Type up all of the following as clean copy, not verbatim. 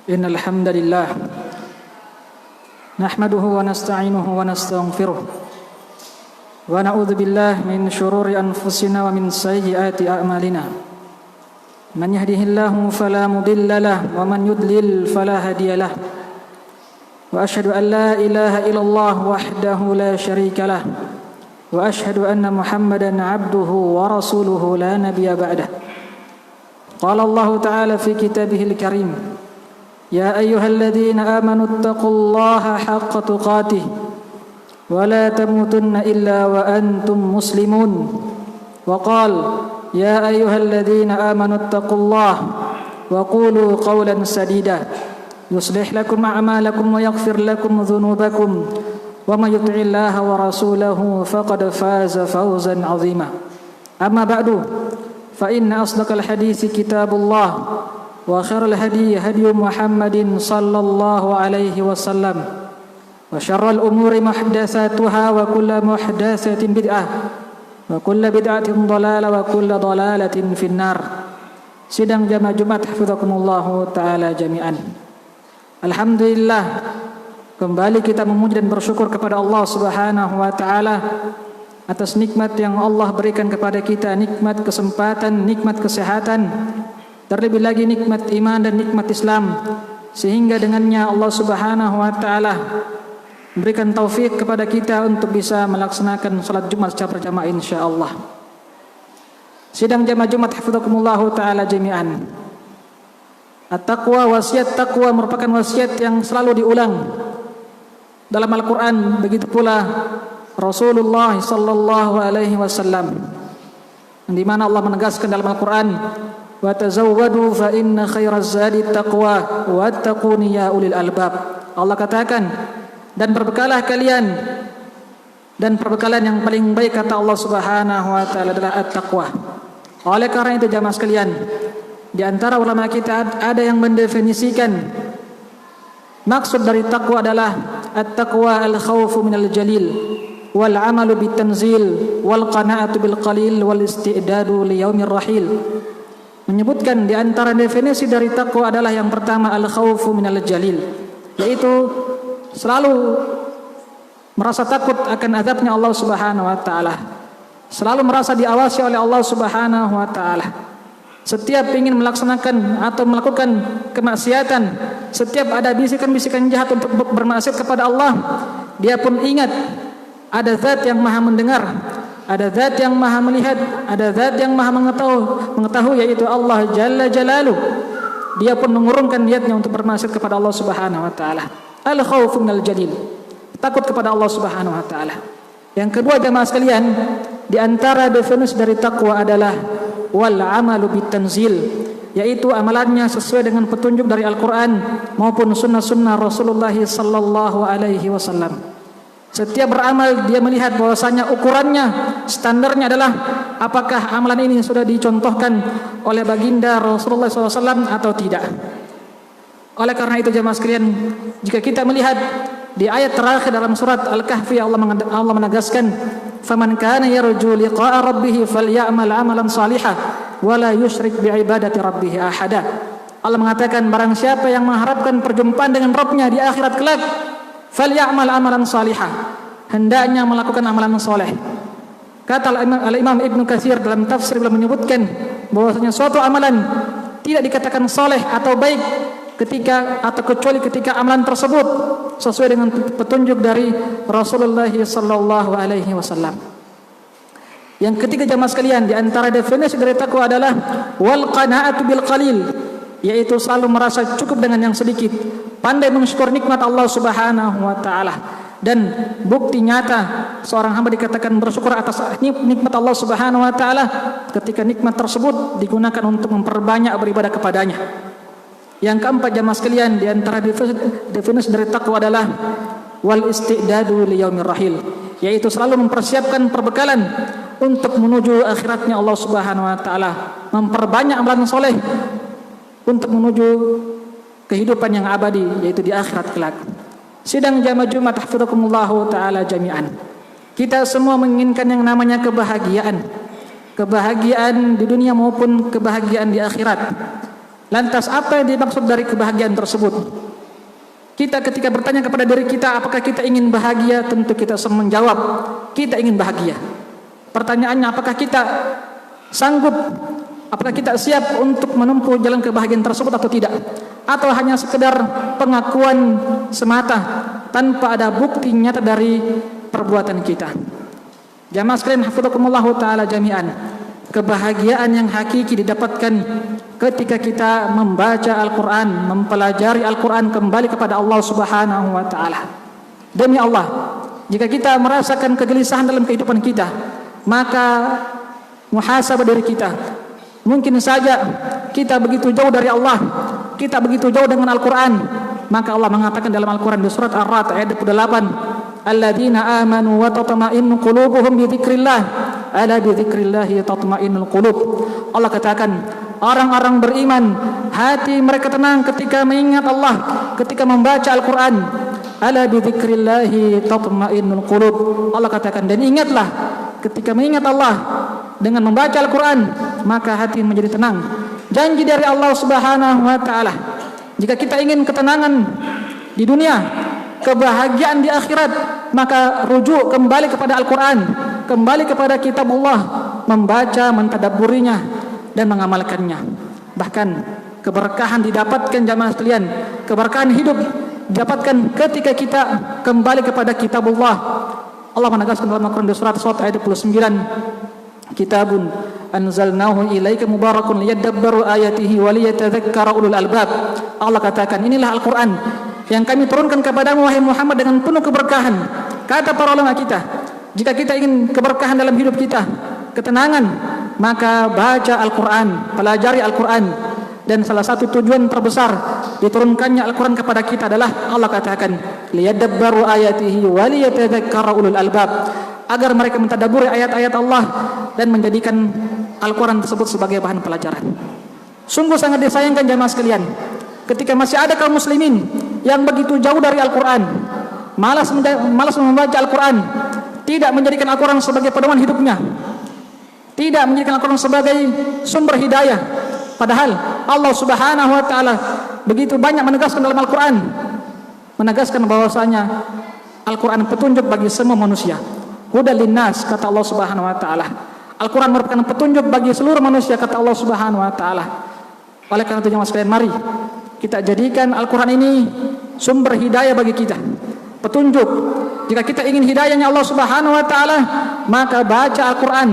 Innal hamdalillah nahmaduhu wa nasta'inuhu wa nastaghfiruh wa na'udzu billahi min shururi anfusina wa min sayyiati a'malina. Man yahdihillahu fala mudilla lahu wa man yudlil fala hadiya lahu. Wa asyhadu an la ilaha illallah wahdahu la syarika lahu wa asyhadu anna Muhammadan 'abduhu wa rasuluhu la nabiyya ba'dah. Qala Allah ta'ala fi kitabihil karim: Ya ayyuhalladzina amanu taqullaha haqqa tuqatih wa la tamutunna illa wa antum muslimun. Wa qala ya ayyuhalladzina amanu taqullaha wa qulu qawlan sadida yuslih lakum a'malakum wa yaghfir lakum dhunubakum wa may yuti'illaha wa rasulahu faqad faza fawzan 'azima. Amma ba'du fa inna asdaqal hadithi kitabullah wa khairal hadi hadi Muhammadin sallallahu alaihi wasallam wa syarral umuri muhdatsatuha wa kullu muhdatsatin bid'ah wa kullu bid'atin dhalalah wa kullu dhalalatin finnar. Sidang jamaah Jumat hafizakumullah taala jami'an. Alhamdulillah, kembali kita memuji dan bersyukur kepada Allah Subhanahu wa taala atas nikmat yang Allah berikan kepada kita, nikmat kesempatan, nikmat kesehatan, terlebih lagi nikmat iman dan nikmat Islam, sehingga dengannya Allah Subhanahu wa taala memberikan taufik kepada kita untuk bisa melaksanakan salat Jumat secara berjamaah insyaallah. Sidang jamaah Jumat hafizakumullah taala jami'an. At-taqwa, wasiat taqwa merupakan wasiat yang selalu diulang dalam Al-Qur'an, begitu pula Rasulullah sallallahu alaihi wasallam, di mana Allah menegaskan dalam Al-Qur'an, wa tazawwadu fa inna khairaz zadi taqwa wattaquni ya ulil albab. Allah katakan, dan berbekalah kalian, dan perbekalan yang paling baik kata Allah Subhanahu wa taala adalah at-taqwa. Oleh karena itu jamaah sekalian, di antara ulama kita ada yang mendefinisikan maksud dari taqwa adalah at-taqwa al-khawfu minal jalil wal 'amalu bitanzil wal qana'atu bil qalil wal isti'dadu li yaumir rahil. Menyebutkan di antara definisi dari takwa adalah yang pertama al-khawfu minal jalil, yaitu selalu merasa takut akan azabnya Allah Subhanahu wa taala, selalu merasa diawasi oleh Allah Subhanahu wa taala. Setiap ingin melaksanakan atau melakukan kemaksiatan, setiap ada bisikan-bisikan jahat untuk bermaksiat kepada Allah, dia pun ingat ada zat yang maha mendengar, ada zat yang maha melihat, ada zat yang maha mengetahui, yaitu Allah Jalla Jalaluh. Dia pun mengurungkan niatnya untuk bermaksiat kepada Allah Subhanahu wa taala. Al-khawfu minal jalil, takut kepada Allah Subhanahu wa taala. Yang kedua jamaah sekalian, di antara definisi dari takwa adalah wal 'amalu bitanzil, yaitu amalannya sesuai dengan petunjuk dari Al-Qur'an maupun sunnah-sunnah Rasulullah sallallahu alaihi wasallam. Setiap beramal dia melihat bahwasanya ukurannya, standarnya adalah apakah amalan ini sudah dicontohkan oleh baginda Rasulullah SAW atau tidak. Oleh karena itu jemaah sekalian, jika kita melihat di ayat terakhir dalam surat Al-Kahfi, Allah menegaskan, "Faman kana yarju liqa'a rabbih falyamal 'amalan shalihan wa la yusyrik bi'ibadati rabbih ahada." Allah mengatakan, barang siapa yang mengharapkan perjumpaan dengan Rabbnya di akhirat kelak, falyamal amalan salihah, hendaknya melakukan amalan soleh. Kata Al-Imam Ibnu Katsir dalam tafsir beliau menyebutkan bahwasanya suatu amalan tidak dikatakan soleh atau baik kecuali ketika amalan tersebut sesuai dengan petunjuk dari Rasulullah sallallahu alaihi wasallam. Yang ketiga jamaah sekalian, di antara definisi dari takwa adalah wal qana'atu bil qalil, yaitu selalu merasa cukup dengan yang sedikit, pandai mensyukur nikmat Allah Subhanahu wa taala. Dan bukti nyata seorang hamba dikatakan bersyukur atas nikmat Allah Subhanahu wa taala ketika nikmat tersebut digunakan untuk memperbanyak beribadah kepadanya. Yang keempat jamaah sekalian, di antara definisi dari takwa adalah wal isti'dadu li yaumir rahil, yaitu selalu mempersiapkan perbekalan untuk menuju akhiratnya Allah Subhanahu wa taala, memperbanyak amalan soleh untuk menuju kehidupan yang abadi, yaitu di akhirat kelak. Sidang jamaah Jumat hafizakumullah taala jami'an. Kita semua menginginkan yang namanya kebahagiaan di dunia maupun kebahagiaan di akhirat. Lantas apa yang dimaksud dari kebahagiaan tersebut? Kita ketika bertanya kepada diri kita, apakah kita ingin bahagia? Tentu kita semua menjawab, kita ingin bahagia. Pertanyaannya, apakah kita sanggup, apakah kita siap untuk menempuh jalan kebahagiaan tersebut atau tidak? Atau hanya sekedar pengakuan semata tanpa ada bukti nyata dari perbuatan kita? Jamaah sekalian hafizakumullah taala jami'an, kebahagiaan yang hakiki didapatkan ketika kita membaca Al-Quran, mempelajari Al-Quran, kembali kepada Allah Subhanahu wa ta'ala. Demi Allah, jika kita merasakan kegelisahan dalam kehidupan kita, maka muhasabah diri kita. Mungkin saja kita begitu jauh dari Allah, kita begitu jauh dengan Al-Quran. Maka Allah mengatakan dalam Al-Quran di surat Ar-Ra'd ayat 28, alladzina amanu wa tatma'innu qulubuhum bi dzikrillah, ala bi dzikrillah tatma'innul qulub. Allah katakan, orang-orang beriman hati mereka tenang ketika mengingat Allah, ketika membaca Al-Quran. Ala bi dzikrillah tatma'innul qulub. Allah katakan, dan ingatlah ketika mengingat Allah dengan membaca Al-Quran, maka hati menjadi tenang. Janji dari Allah Subhanahu wa ta'ala, jika kita ingin ketenangan di dunia, kebahagiaan di akhirat, maka rujuk kembali kepada Al-Quran, kembali kepada kitab Allah, membaca, mentadabburinya, dan mengamalkannya. Bahkan keberkahan didapatkan jamaah sekalian, keberkahan hidup didapatkan ketika kita kembali kepada kitab Allah. Allah menegaskan dalam Al-Quran di surat Shad ayat 29, kitabun anzalnahu ilaika mubarakun liyadabbaru ayatihi wa liyatadzakkara ulul albab. Allah katakan, inilah Al-Quran yang kami turunkan kepadamu wahai Muhammad dengan penuh keberkahan. Kata para ulama kita, jika kita ingin keberkahan dalam hidup kita, ketenangan, maka baca Al-Quran, pelajari Al-Quran. Dan salah satu tujuan terbesar diturunkannya Al-Quran kepada kita adalah Allah katakan, liyadabbaru ayatihi wa liyatadzakkara ulul albab, agar mereka mentadabburi ayat-ayat Allah dan menjadikan Al-Quran tersebut sebagai bahan pelajaran. Sungguh sangat disayangkan jamaah sekalian, ketika masih ada kaum muslimin yang begitu jauh dari Al-Quran, malas membaca Al-Quran, tidak menjadikan Al-Quran sebagai pedoman hidupnya, tidak menjadikan Al-Quran sebagai sumber hidayah. Padahal Allah Subhanahu wa ta'ala begitu banyak menegaskan dalam Al-Quran, menegaskan bahwasanya Al-Quran petunjuk bagi semua manusia. Hudal linnas, kata Allah Subhanahu wa ta'ala. Al-Quran merupakan petunjuk bagi seluruh manusia, kata Allah Subhanahu wa ta'ala. Oleh karena itu jemaah sekalian, mari kita jadikan Al-Quran ini sumber hidayah bagi kita, petunjuk. Jika kita ingin hidayahnya Allah Subhanahu wa ta'ala, maka baca Al-Quran.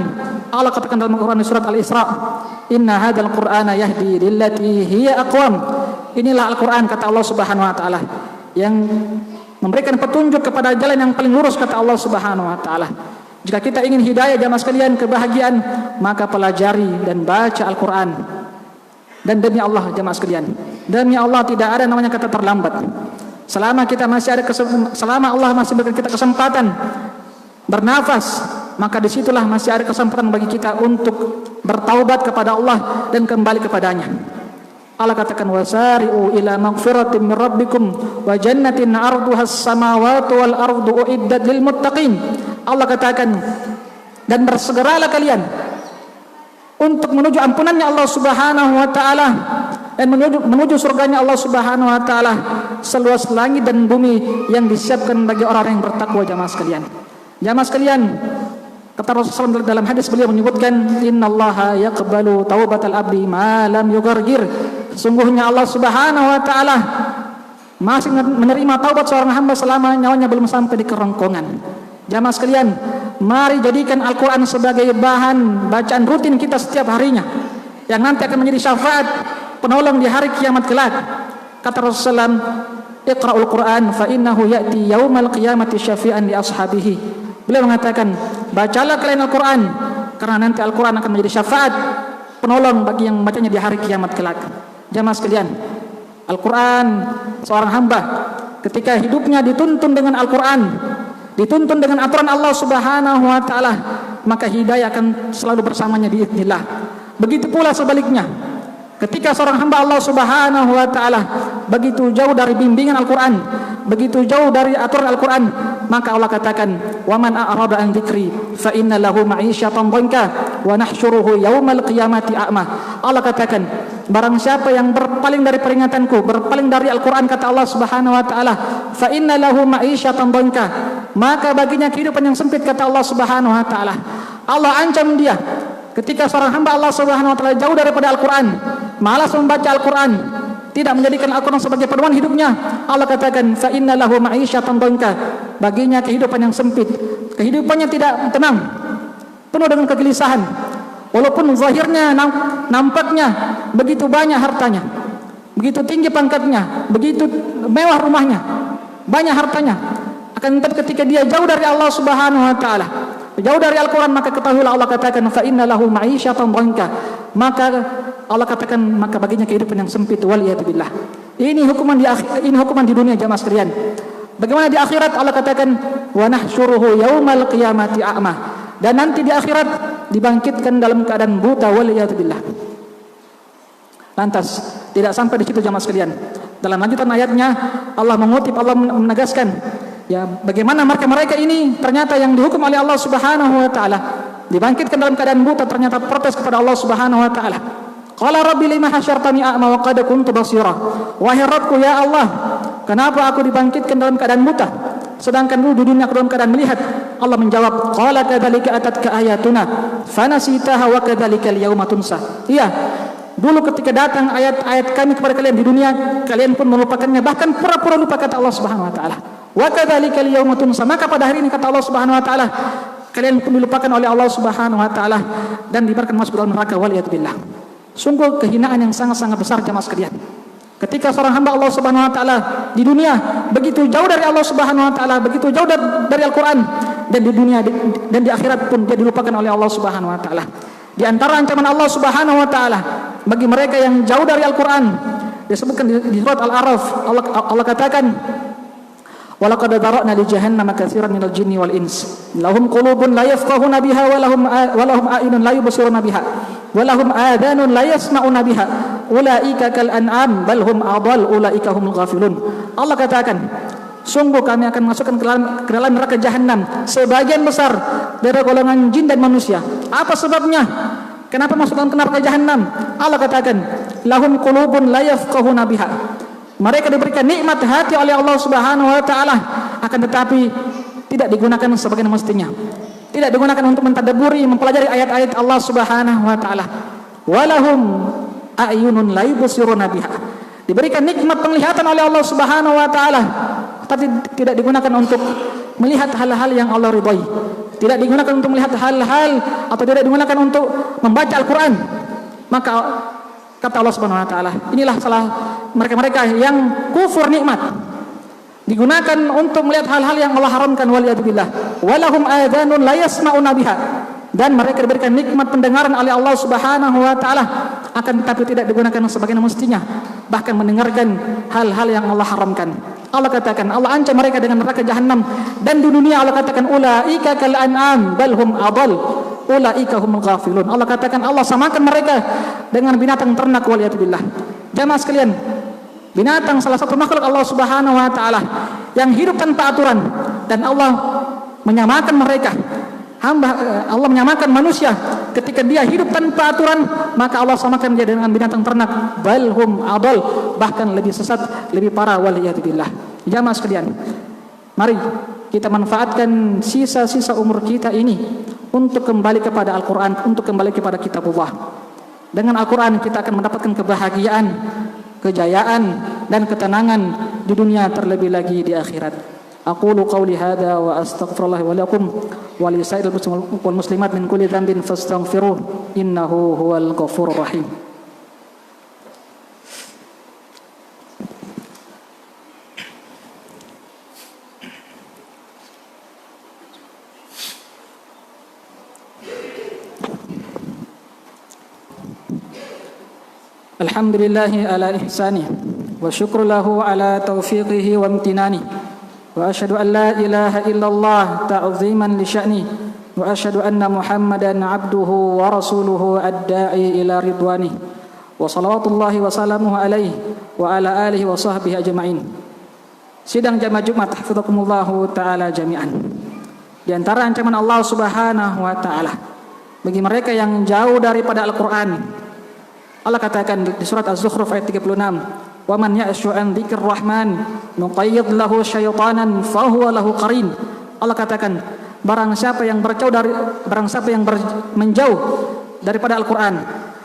Allah katakan dalam Al-Quran di surat Al-Isra, inna hadzal qur'ana yahdi lillati hiya aqwam. Inilah Al-Quran, kata Allah Subhanahu wa ta'ala, yang memberikan petunjuk kepada jalan yang paling lurus, kata Allah Subhanahu wa ta'ala. Jika kita ingin hidayah jamaah sekalian, kebahagiaan, maka pelajari dan baca Al-Quran. Dan demi Allah jamaah sekalian, demi Allah tidak ada namanya kata terlambat. Selama kita masih ada selama Allah masih berikan kita kesempatan bernafas, maka disitulah masih ada kesempatan bagi kita untuk bertaubat kepada Allah dan kembali kepadanya. Allah katakan, wasari'u ila maghfiratin min rabbikum wa jannatin 'arduha as-samawati wal ardu uiddat lil muttaqin. Allah katakan, dan bersegeralah kalian untuk menuju ampunannya Allah Subhanahu wa ta'ala dan menuju surganya Allah Subhanahu wa ta'ala, seluas langit dan bumi yang disiapkan bagi orang yang bertakwa. Jamaah sekalian, jamaah sekalian, kata Rasulullah SAW dalam hadis, beliau menyebutkan, innallaha yaqbalu taubatal abdi ma lam yugargir. Sungguhnya Allah Subhanahu wa ta'ala masih menerima taubat seorang hamba selama nyawanya belum sampai di kerongkongan. Jamaah sekalian, mari jadikan Al-Quran sebagai bahan bacaan rutin kita setiap harinya, yang nanti akan menjadi syafaat penolong di hari kiamat kelak. Kata Rasulullah SAW, iqra'ul Quran fa innahu ya'ti yaumal qiyamati syafi'an li ashabihi. Beliau mengatakan, bacalah kalian Al-Quran, karena nanti Al-Quran akan menjadi syafaat penolong bagi yang membacanya di hari kiamat kelak. Jamaah sekalian, Al-Quran, seorang hamba ketika hidupnya dituntun dengan Al-Quran, dituntun dengan aturan Allah Subhanahu wa ta'ala, maka hidayah akan selalu bersamanya biiznillah. Begitu pula sebaliknya, ketika seorang hamba Allah Subhanahu wa ta'ala begitu jauh dari bimbingan Al-Quran, begitu jauh dari aturan Al-Quran, maka Allah katakan, "Wa man a'rada an dzikri fa inna lahu ma'isyatan dhanka wa nahsyuruhu yaumal qiyamati a'ma." Allah katakan, barang siapa yang berpaling dari peringatanku, berpaling dari Al-Qur'an, kata Allah Subhanahu wa taala, fa inna lahu ma'isyatan dhanka, maka baginya kehidupan yang sempit, kata Allah Subhanahu wa taala. Allah ancam dia ketika seorang hamba Allah Subhanahu wa taala jauh daripada Al-Qur'an, malas membaca Al-Qur'an, tidak menjadikan Al-Qur'an sebagai pedoman hidupnya. Allah katakan, fa inna lahu ma'isyatan dhanka, baginya kehidupan yang sempit, kehidupannya tidak tenang, penuh dengan kegelisahan. Walaupun zahirnya nampaknya begitu banyak hartanya, begitu tinggi pangkatnya, begitu mewah rumahnya, banyak hartanya, akan tetapi ketika dia jauh dari Allah Subhanahu wa taala, jauh dari Al-Qur'an, maka ketahuilah Allah katakan, fa inna lahu ma'isyatan dhanka, maka Allah katakan maka baginya kehidupan yang sempit, waliyadzubillah. Ini hukuman di dunia, jamaah sekalian. Bagaimana di akhirat? Allah katakan, wa nahsyuruhu yaumal qiyamati a'ma, dan nanti di akhirat dibangkitkan dalam keadaan buta, waliyadzubillah. Lantas tidak sampai di situ, jamaah sekalian. Dalam lanjutan ayatnya Allah mengutip, Allah menegaskan, ya, bagaimana mereka ini ternyata yang dihukum oleh Allah Subhanahu wa taala, dibangkitkan dalam keadaan buta, ternyata protes kepada Allah Subhanahu wa taala. Qala rabbi lima hasyartani a'ma wa qad kuntu basira. Wahai Rabbku, ya Allah, kenapa aku dibangkitkan dalam keadaan buta, sedangkan dulu di dunia aku dalam keadaan melihat? Allah menjawab, qala kadzalika atatka ayatuna fanasitaha wa kadzalika al-yauma tunsa. Iya, dulu ketika datang ayat-ayat kami kepada kalian di dunia, kalian pun melupakannya, bahkan pura-pura lupa, kata Allah Subhanahu wa taala. Wa kadzalika al-yauma tunsa, maka pada hari ini, kata Allah Subhanahu wa taala, kalian pun dilupakan oleh Allah Subhanahu wa taala dan dibiarkan masuk dalam neraka, waliyadzubillah. Sungguh kehinaan yang sangat-sangat besar, jamaah sekalian. Ketika seorang hamba Allah Subhanahu wa taala di dunia begitu jauh dari Allah Subhanahu wa taala, begitu jauh dari Al-Qur'an, dan di dunia dan di akhirat pun dia dilupakan oleh Allah Subhanahu wa taala. Di antara ancaman Allah Subhanahu wa taala bagi mereka yang jauh dari Al-Qur'an, disebutkan di surat Al-A'raf, Allah katakan, walaqad dara'na li jahannama katsiran minal jinni wal ins lahum qulubun la yafqahuna biha wa lahum a'yunun la yubsiruna biha wa lahum adhanun la yasma'una biha ulaika kal an'am bal hum adall ulaika humul ghafilun. Allah katakan, sungguh kami akan masukkan ke dalam neraka jahanam sebagian besar dari golongan jin dan manusia. Apa sebabnya? Kenapa masuk dalam neraka jahanam? Allah katakan, lahum qulubun la yafqahuna biha, mereka diberikan nikmat hati oleh Allah Subhanahu wa taala, akan tetapi tidak digunakan sebagaimana mestinya. Tidak digunakan untuk mentadabburi, mempelajari ayat-ayat Allah Subhanahu wa taala. Walahum a'yunun la yubsiruna biha, diberikan nikmat penglihatan oleh Allah Subhanahu wa taala, tapi tidak digunakan untuk melihat hal-hal yang Allah ridhai. Tidak digunakan untuk melihat hal-hal, atau tidak digunakan untuk membaca Al-Qur'an. Maka kata Allah Subhanahu wa taala, inilah salah mereka-mereka yang kufur nikmat, digunakan untuk melihat hal-hal yang Allah haramkan, waliyadzubillah. Walahum adhanun la yasma'una biha, dan mereka diberikan nikmat pendengaran oleh Allah Subhanahu wa taala, akan tetapi tidak digunakan sebagaimana mestinya, bahkan mendengarkan hal-hal yang Allah haramkan. Allah katakan, Allah ancam mereka dengan neraka jahanam, dan di dunia Allah katakan, ulaika kal an'am bal hum adall ulaika humul ghafilun. Allah katakan, Allah samakan mereka dengan binatang ternak, waliyadzubillah. Jamaah sekalian, binatang salah satu makhluk Allah Subhanahu wa taala yang hidup tanpa aturan, dan Allah menyamakan mereka. Allah menyamakan manusia ketika dia hidup tanpa aturan, maka Allah samakan dia dengan binatang ternak, balhum adall, bahkan lebih sesat, lebih parah, waliyadzubillah. Jamaah sekalian, mari kita manfaatkan sisa-sisa umur kita ini untuk kembali kepada Al-Qur'an, untuk kembali kepada kitabullah. Dengan Al-Qur'an kita akan mendapatkan kebahagiaan, kejayaan, dan ketenangan di dunia, terlebih lagi di akhirat. Aqulu qawli hadza wa astaghfirullah wa lakum wa li sa'iril muslimin wal muslimat min kulli dhanbin fastaghfiruh innahu huwal ghafurur rahim. Alhamdulillahi ala ihsanih wa syukru lahu ala taufiqihi wa imtinani. وأشهد أن لا إله إلا الله تعظيما لشأنه وأشهد أن محمدا عبده ورسوله الداعي إلى رضوانه وصلوات الله وسلامه عليه وعلى آله وصحبه أجمعين. sidang jamaah Jumat hafizakumullahu taala jami'an. Di antara ancaman Allah Subhanahu wa taala bagi mereka yang jauh daripada Al-Qur'an, Allah katakan di surat Az-Zukhruf ayat 36, "Wa man ya'shu an dzikrir rahman nuqayyid lahu syaitanan fahuwa lahu qarin." Allah katakan, barang siapa yang menjauh daripada Al-Qur'an,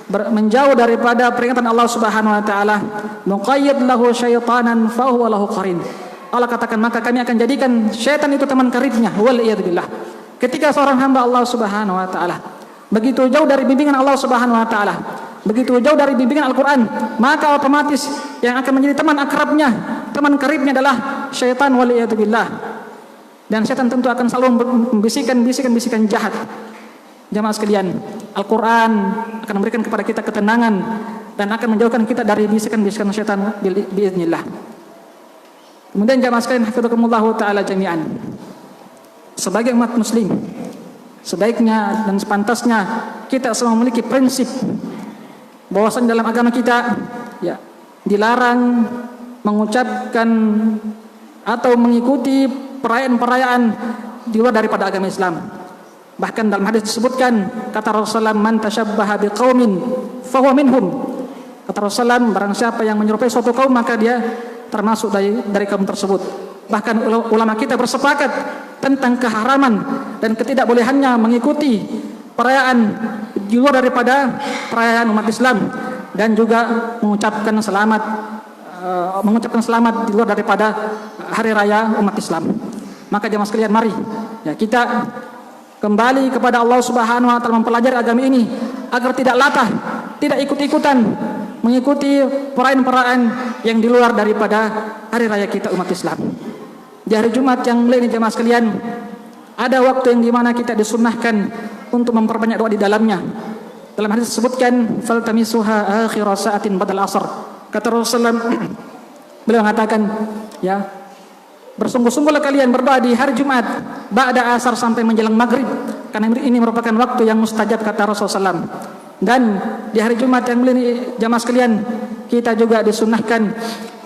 menjauh daripada peringatan Allah Subhanahu wa taala, nuqayyid lahu syaitanan fahuwa lahu qarin. Allah katakan, maka kami akan jadikan syaitan itu teman karibnya. Wal iyad billah. Ketika seorang hamba Allah Subhanahu wa taala begitu jauh dari bimbingan Allah Subhanahu wa taala, begitu jauh dari bimbingan Al-Qur'an, maka otomatis yang akan menjadi teman akrabnya, teman karibnya adalah syaitan. Wal iyad billah. Dan syaitan tentu akan selalu membisikkan jahat. Jamaah sekalian, Al-Quran akan memberikan kepada kita ketenangan dan akan menjauhkan kita dari bisikan-bisikan syaitan biiznillah. Kemudian jamaah sekalian hafizakumullahu taala jami'an, sebagai umat muslim, sebaiknya dan sepantasnya kita semua memiliki prinsip bahwasanya dalam agama kita dilarang mengucapkan atau mengikuti perayaan-perayaan di luar daripada agama Islam. Bahkan dalam hadis disebutkan, kata Rasulullah, "Man tashabbaha biqaumin fahuwa minhum." Kata Rasulullah, barang siapa yang menyerupai suatu kaum maka dia termasuk dari kaum tersebut. Bahkan ulama kita bersepakat tentang keharaman dan ketidakbolehannya mengikuti perayaan di luar daripada perayaan umat Islam, dan juga mengucapkan selamat di luar daripada hari raya umat Islam. Maka jemaah sekalian, mari kita kembali kepada Allah Subhanahu wa taala, mempelajari agama ini agar tidak latah, tidak ikut-ikutan mengikuti perayaan-perayaan yang di luar daripada hari raya kita umat Islam. Di hari Jumat yang mulia ini jemaah sekalian, ada waktu yang dimana kita disunnahkan untuk memperbanyak doa di dalamnya. Dalam hadis disebutkan, "Faltamisuha akhir sa'atin badal asr." Kata Rasulullah, beliau mengatakan, bersungguh-sungguhlah kalian berdoa di hari Jumat ba'da asar sampai menjelang maghrib, karena ini merupakan waktu yang mustajab, kata Rasulullah SAW. Dan di hari Jumat yang mulia ini jamaah sekalian, kita juga disunahkan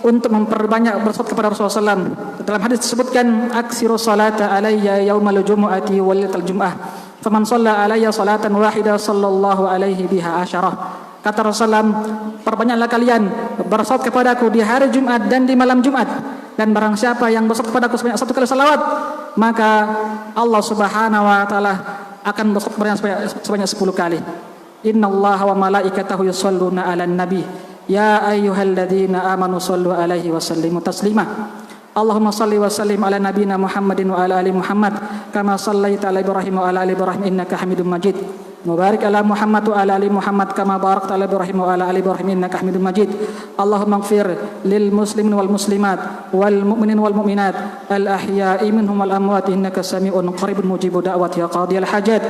untuk memperbanyak bersolat kepada Rasulullah SAW. Dalam hadis disebutkan, "Aksiru salata alayya yaumal jumu'ati wal lailatal jum'ah, faman shalla alayya salatan wahidah sallallahu alaihi biha asyarah." Kata Rasulullah, perbanyaklah kalian bersolat kepadaku di hari Jumat dan di malam Jumat, dan barang siapa yang bersolat kepadaku sebanyak satu kali salawat, maka Allah Subhanahu wa taala akan bersolat sebanyak 10 kali. Innallaha wa malaikatahu yusholluna 'alan nabi ya ayyuhalladzina amanu shollu 'alaihi wa sallimu taslima. Allahumma shalli wa sallim ala nabiyyina Muhammadin wa ala ali Muhammad kama shallaita ala Ibrahim wa ala ali Ibrahim innaka Hamidum Majid. Mubarik ala Muhammad wa ala ali Muhammad kama barakta ala Ibrahim wa ala ali Ibrahim innaka Hamidum Majid. Allahumma ighfir lil muslimin wal muslimat wal mu'minin wal mu'minat al ahya'i minhum wal amwat innaka sami'un qaribun mujibu da'wat ya qadiyal hajat.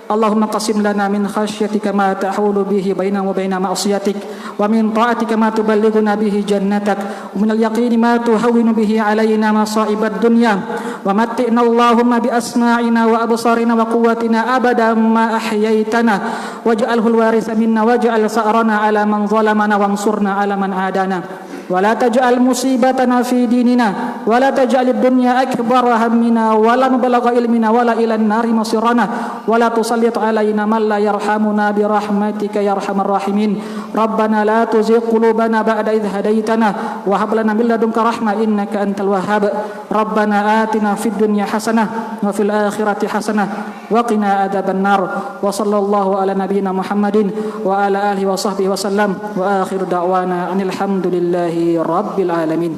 Allahumma qasim lana min khasyatika ma tahulu bihi baina wa baina ma'siyatik, wa min ta'atika ma tuballighuna bihi jannatak, wa min al-yaqini ma tuhawwinu bihi alaina masa'ibad dunya, wa matti'na Allahumma bi asma'ina wa absarina wa quwwatina abada ma ahyaitana, waj'alhu al-waritha minna waj'al sa'rana 'ala man zalamana wansurna 'ala man 'adana, wa la taj'al musibatana fi dinina, wa la taj'al ad-dunya akbara hammina wa la mablagha ilmina wa la ila an-nari masirana, wa la tusallit 'alaina man la yarhamuna bi rahmatika ya arhamar rahimin. Rabbana la tuzigh qulubana ba'da idh hadaitana wa hab lana min ladunka rahmah innaka antal wahhab. Rabbana atina fid dunya hasanah wa fil akhirati hasanah wa qina adzaban nar. Wa sallallahu ala nabiyyina Muhammadin wa ala alihi wa sahbihi wa sallam, wa akhiru da'wana anil hamdulillahi rabbil alamin.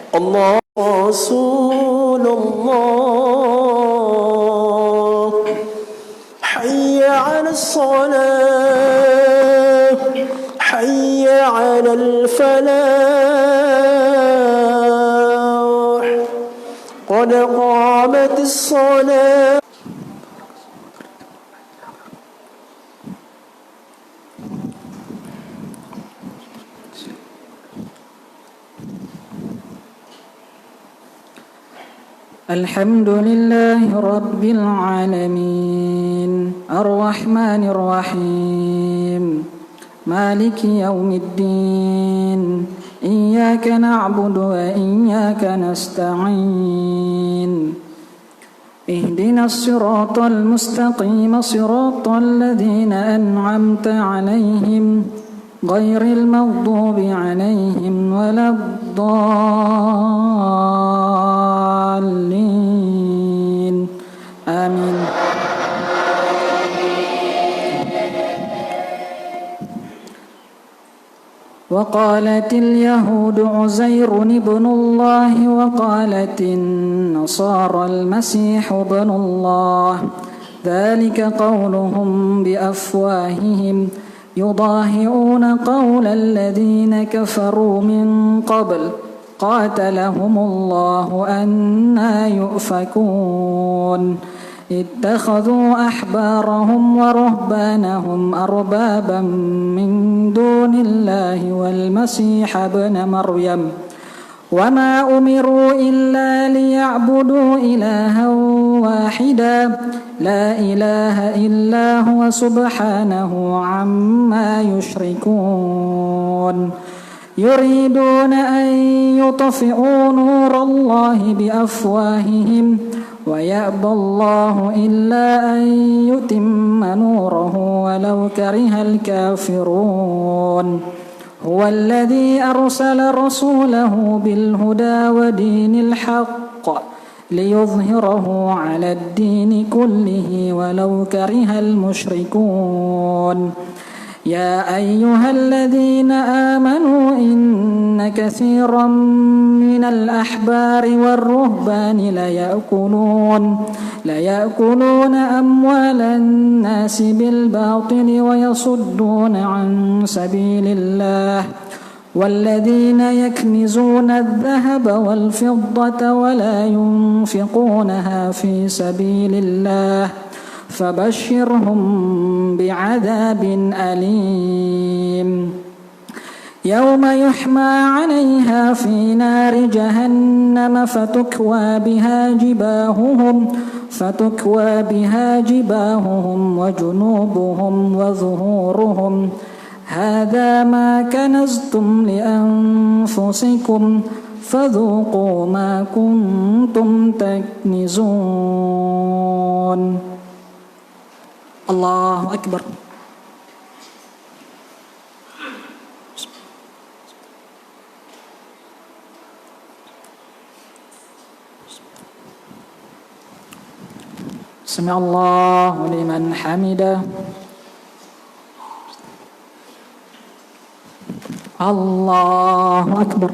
Allah Rasulullah, hayya 'alas salah, hayya 'alal falah, qad qamatis salah. Alhamdulillahi rabbil alamin, arrahmanir rahim, مالك يوم الدين إياك نعبد وإياك نستعين اهدنا الصراط المستقيم صراط الذين أنعمت عليهم غير المغضوب عليهم ولا الضالين آمين. وقالت اليهود عزير ابن الله وقالت النصارى المسيح ابن الله ذلك قولهم بأفواههم يضاهئون قول الذين كفروا من قبل قاتلهم الله أنى يؤفكون اتخذوا أحبارهم ورهبانهم أربابا من دون الله والمسيح ابن مريم وما أمروا إلا ليعبدوا إلها واحدا لا إله إلا هو سبحانه عما يشركون يريدون أن يطفئوا نور الله بأفواههم ويأبى الله إلا أن يتم نوره ولو كره الكافرون هو الذي أرسل رسوله بالهدى ودين الحق ليظهره على الدين كله ولو كره المشركون يا أيها الذين آمنوا إن كثيرا من الأحبار والرهبان ليأكلون أموال الناس بالباطل ويصدون عن سبيل الله والذين يكنزون الذهب والفضة ولا ينفقونها في سبيل الله فبشرهم بعذاب أليم يوم يحمى عليها في نار جهنم فتكوى بها جباههم وجنوبهم وظهورهم هذا ما كنزتم لأنفسكم فذوقوا ما كنتم تكنزون. الله أكبر. سمع الله لمن حمده. الله أكبر.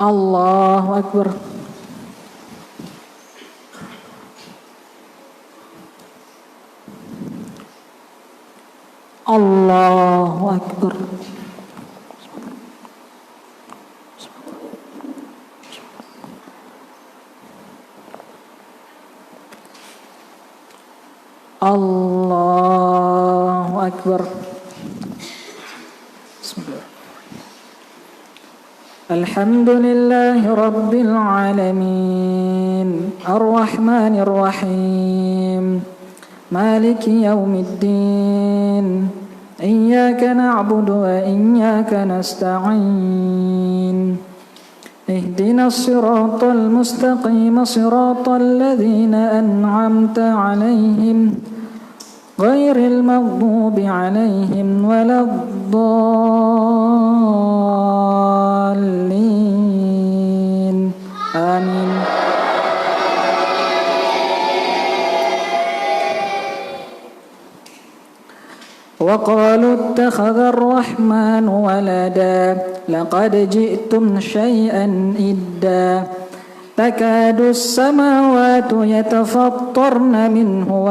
الله أكبر. الله أكبر. الله أكبر. بسم الله. الحمد لله رب العالمين الرحمن الرحيم مالك يوم الدين إياك نعبد وإياك نستعين اهدنا الصراط المستقيم صراط الذين أنعمت عليهم غير المغضوب عليهم ولا الضالين آمين. وقالوا اتخذ الرحمن ولدا لقد جئتم شيئا إدا تكاد السماوات يتفطرن منه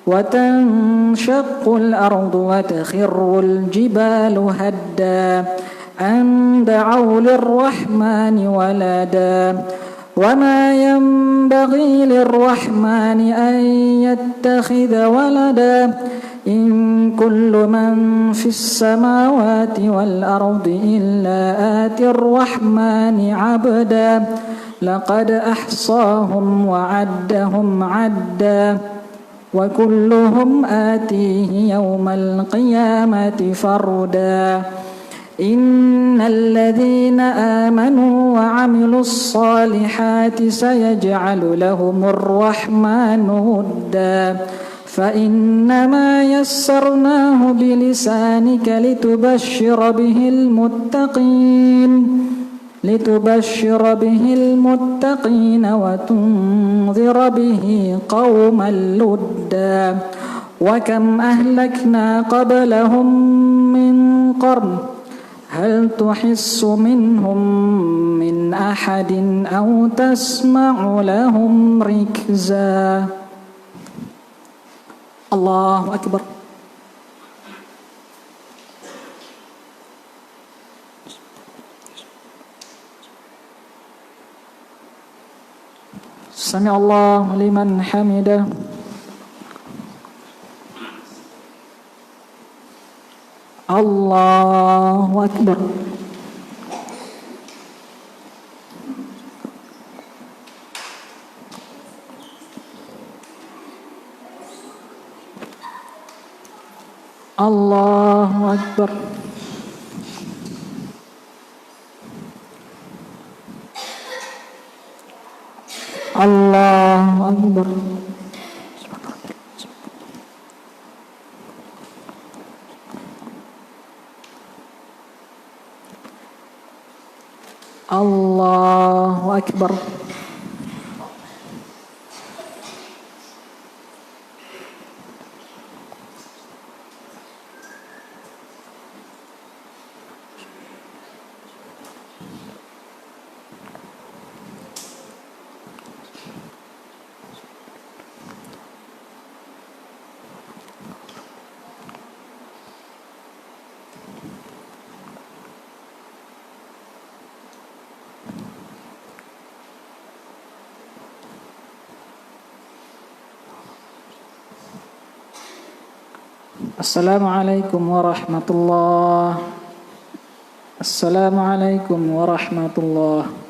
وتنشق الأرض وتخر الجبال هدا أن دعوا للرحمن ولدا وما ينبغي للرحمن أن يتخذ ولدا إن كل من في السماوات والأرض إلا آتي الرحمن عبدا لقد أحصاهم وعدهم عدا وكلهم آتيه يوم القيامة فردا إن الذين آمنوا وعملوا الصالحات سيجعل لهم الرحمن ودا فإنما يسرناه بلسانك لتبشر به المتقين وتنذر به قوما لدا وكم أهلكنا قبلهم من قرن هل تحس منهم من أحد أو تسمع لهم ركزا الله أكبر سمع الله لمن حمده الله أكبر الله أكبر الله أكبر الله أكبر Assalamualaikum warahmatullahi Assalamualaikum warahmatullahi